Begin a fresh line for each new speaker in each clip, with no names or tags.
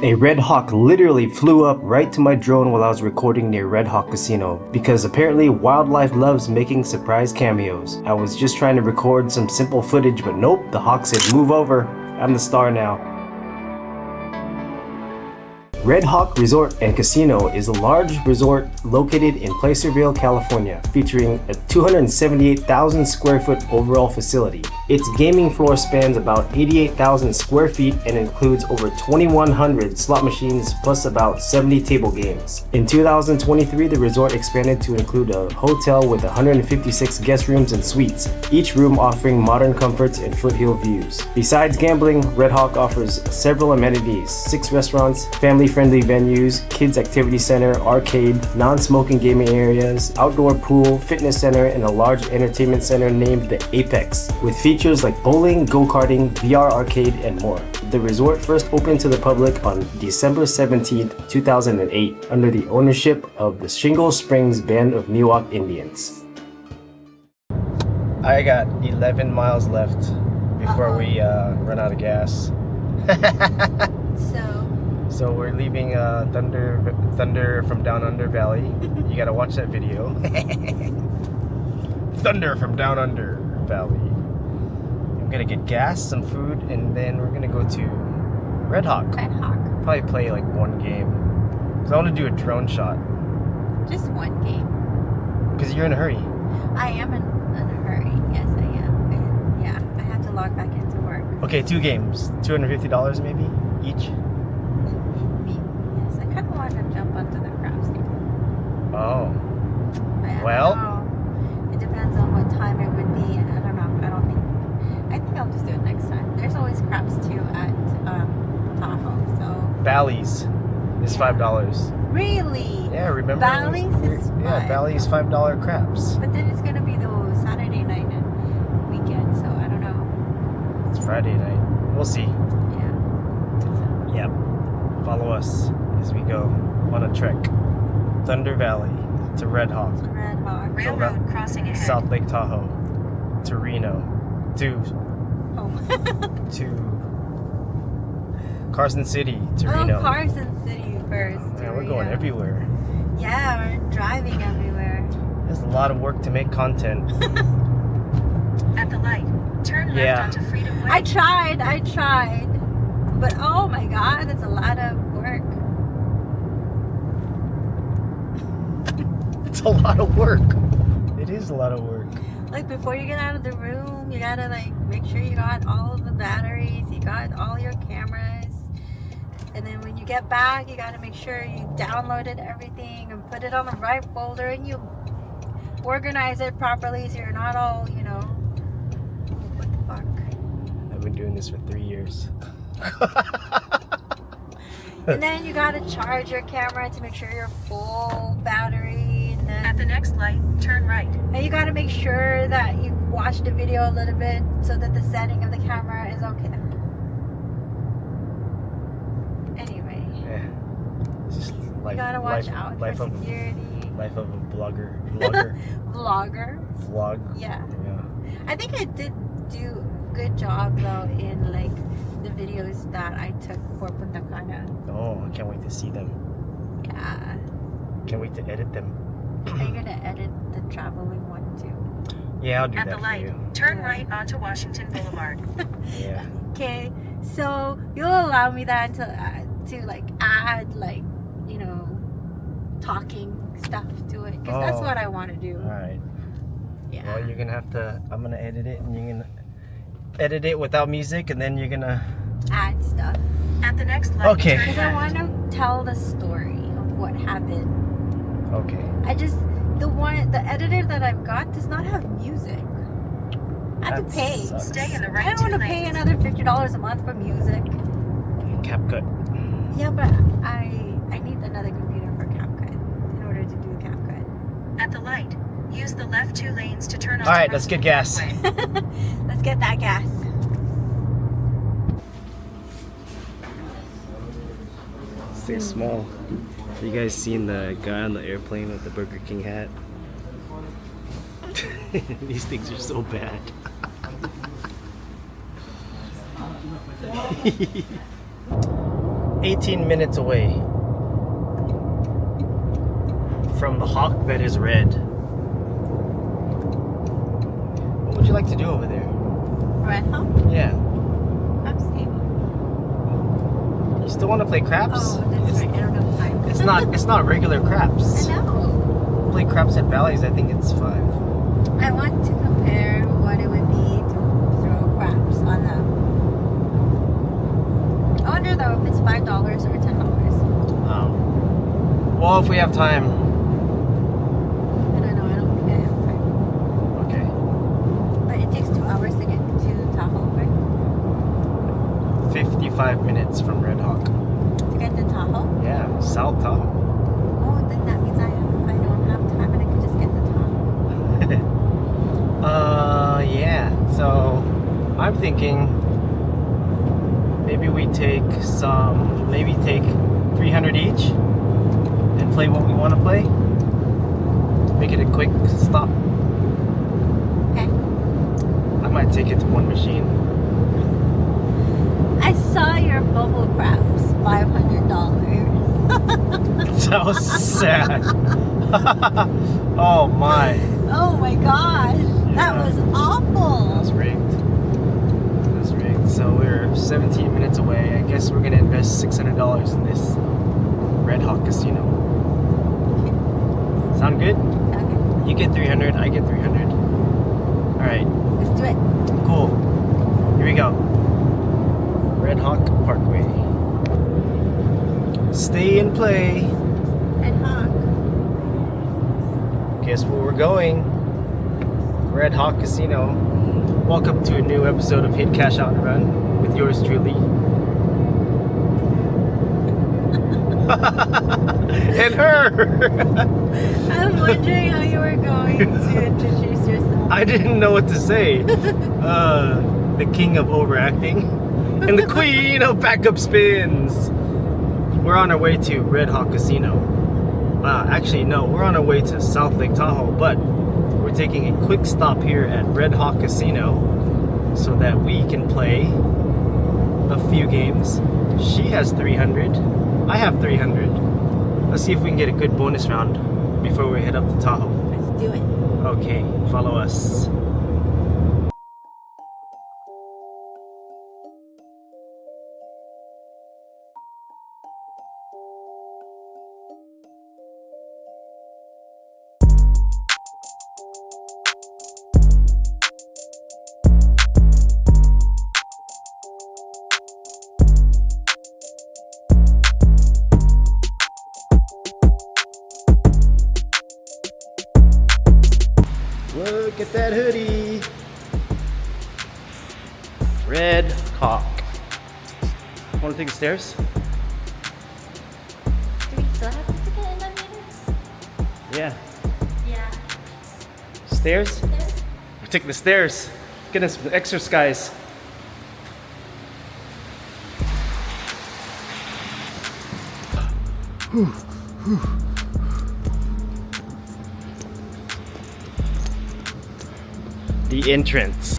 A Red Hawk literally flew up right to my drone while I was recording near Red Hawk Casino, because apparently wildlife loves making surprise cameos. I was just trying to record some simple footage, but nope, the hawk said move over, I'm the star now. Red Hawk Resort and Casino is a large resort located in Placerville, California, featuring a 278,000 square foot overall facility. Its gaming floor spans about 88,000 square feet and includes over 2,100 slot machines plus about 70 table games. In 2023, the resort expanded to include a hotel with 156 guest rooms and suites, each room offering modern comforts and foothill views. Besides gambling, Red Hawk offers several amenities, 6 restaurants, family-friendly venues, kids activity center, arcade, non-smoking gaming areas, outdoor pool, fitness center, and a large entertainment center named the Apex, with features like bowling, go-karting, VR arcade, and more. The resort first opened to the public on December 17, 2008, under the ownership of the Shingle Springs Band of Miwok Indians. I got 11 miles left before we run out of gas. So we're leaving Thunder from Down Under Valley. You gotta watch that video. Thunder from Down Under Valley. I'm gonna get gas, some food, and then we're gonna go to Red Hawk.
Red Hawk.
Probably play like one game. Cause I want to do a drone shot.
Just one game.
Cause you're in a hurry.
I am in a hurry. Yes, I am. And yeah, I have to log back into work.
Okay, 2 games. $250 maybe each.
Yes, I kind of want to jump onto the crab stick.
Oh.
But
Well.
it depends on what time it would be. I don't know. I think I'll just do it next time. There's always crabs too at Tahoe. So.
Bally's is $5.
Really?
Yeah, remember?
Bally's is $5.
Yeah, Bally's $5 crabs.
But then it's gonna be the Saturday night and weekend, so I don't know.
It's Friday night. We'll see.
Yeah.
Yep. Follow us as we go on a trek. Thunder Valley to Red Hawk.
Red Hawk.
Railroad crossing ahead.
South Lake Tahoe to Reno to Carson City to Reno.
Oh, Carson City first.
Yeah, we're going everywhere.
Yeah, we're driving everywhere.
There's a lot of work to make content.
At the light, turn left onto Freedom Way.
I tried. But oh my god, that's a lot of work.
It's a lot of work. It is a lot of work.
Like before you get out of the room, you gotta like make sure you got all of the batteries, you got all your cameras. And then when you get back, you gotta make sure you downloaded everything and put it on the right folder and you organize it properly so you're not all, what the fuck.
I've been doing this for 3 years.
And then you gotta charge your camera to make sure you're full battery. And then
At the next light, turn right.
and you gotta make sure that you watch the video a little bit so that the setting of the camera is okay. Anyway,
Yeah. It's just life,
you gotta watch out
life
for
of,
security.
life of a vlogger.
Vlogger.
Vlog.
Yeah.
Yeah.
I think I did do a good job though in like the videos that I took for Punta Cana.
Oh, I can't wait to see them.
Yeah.
Can't wait to edit them.
Are you gonna edit the traveling one too?
Yeah, I'll do
At
that
the
for
light,
you.
turn right onto Washington Boulevard.
Yeah.
Okay, so you'll allow me that to like add like talking stuff to it because that's what I want to do.
All right.
Yeah.
Well, you're gonna have to. I'm gonna edit it, and you're gonna edit it without music, and then you're gonna
Add stuff
At the next light,
Okay.
turn
because I
left.
want to tell the story of what happened.
Okay.
The editor that I've got does not have music. I have
That
to pay.
sucks.
Stay in the
I
right
don't want to
2
pay
lanes.
another $50 a month for music.
CapCut.
Yeah, but I need another computer for CapCut in order to do CapCut.
At the light, use the left 2 lanes to turn onto
All right, let's get gas.
Roosevelt Way.
Let's get that gas.
Stay small. You guys seen the guy on the airplane with the Burger King hat? These things are so bad. 18 minutes away from the hawk that is red. What would you like to do over there?
Red Hawk?
Yeah.
Crab's table.
You still want to play craps?
Oh, that's right. I don't have time.
It's not regular craps.
I know.
Play craps at Bally's, I think it's $5.
I want to compare what it would be to throw craps on them. I wonder though if it's $5 or $10.
Oh. Well, if we have time.
I don't know. I don't think I have time.
Okay.
But it takes 2 hours to get to Tahoe, right?
55 minutes from Red Hawk.
To get to Tahoe?
Yeah, South Tahoe.
Oh, then that means I don't have time and I can just get to Tahoe.
Yeah. So I'm thinking maybe we take 300 each and play what we want to play. Make it a quick stop.
Okay.
I might take it to one machine.
I saw your bubble crabs, $500.
That was sad. Oh my.
Oh my gosh, that
Yeah.
was awful.
That's rigged. That's rigged. So we're 17 minutes away. I guess we're gonna invest $600 in this Red Hawk Casino. Sound good?
Okay,
You get 300, I get 300. All right,
let's do it.
cool. Here we go. Red Hawk Parkway. Stay and play.
Red Hawk.
Guess where we're going? Red Hawk Casino. Welcome to a new episode of Hit Cash Out and Run with yours truly. And her!
I'm wondering how you were going to introduce yourself.
I didn't know what to say. The king of overacting and the queen of backup spins. We're on our way to Red Hawk Casino. Actually, no, we're on our way to South Lake Tahoe, but we're taking a quick stop here at Red Hawk Casino so that we can play a few games. She has 300. I have 300. Let's see if we can get a good bonus round before we head up to Tahoe.
Let's do it.
Okay, follow us. Look at that hoodie. Red Hawk. Want to take the stairs?
Do we still have to get elevators?
Yeah.
Yeah.
Stairs? We're taking the stairs. Get us some exercise. The entrance.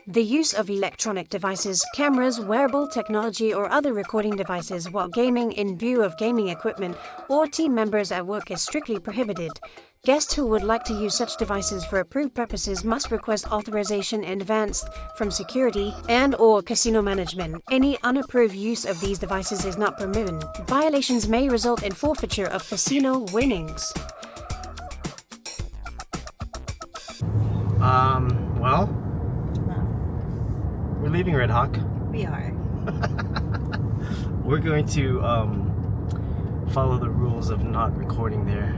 The use of electronic devices, cameras, wearable technology, or other recording devices while gaming in view of gaming equipment or team members at work is strictly prohibited. Guests who would like to use such devices for approved purposes must request authorization in advance from security and/or casino management. Any unapproved use of these devices is not permitted. Violations may result in forfeiture of casino winnings.
Well, we're leaving Red Hawk.
We are.
We're going to follow the rules of not recording there.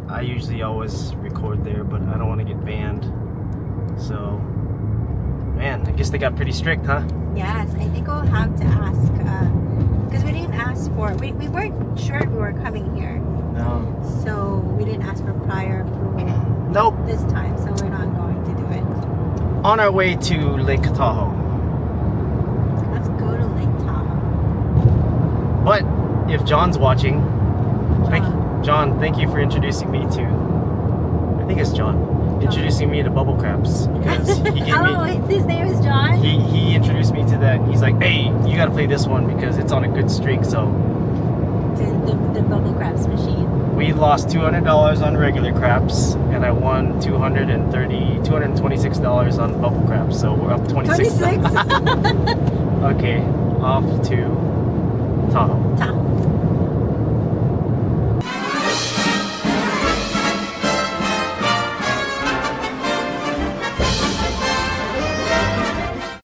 I usually always record there, but I don't want to get banned. So, man, I guess they got pretty strict, huh?
Yes, I think we'll have to ask, because we didn't ask for, we weren't sure we were coming here.
No.
So we didn't ask for prior approval
Nope.
this time, so we're not going to do it.
On our way to Lake Tahoe.
Let's go to Lake Tahoe.
But if John's watching, John, thank you for introducing me to, I think it's John. introducing me to bubble crabs because he gave
Oh, his name is John?
he introduced me to that. He's like, hey, you gotta play this one because it's on a good streak. So
The bubble craps machine.
we lost $200 on regular craps, and I won $226 on bubble craps. So we're up 26.
26?
Okay, off to Tahoe.
Tahoe.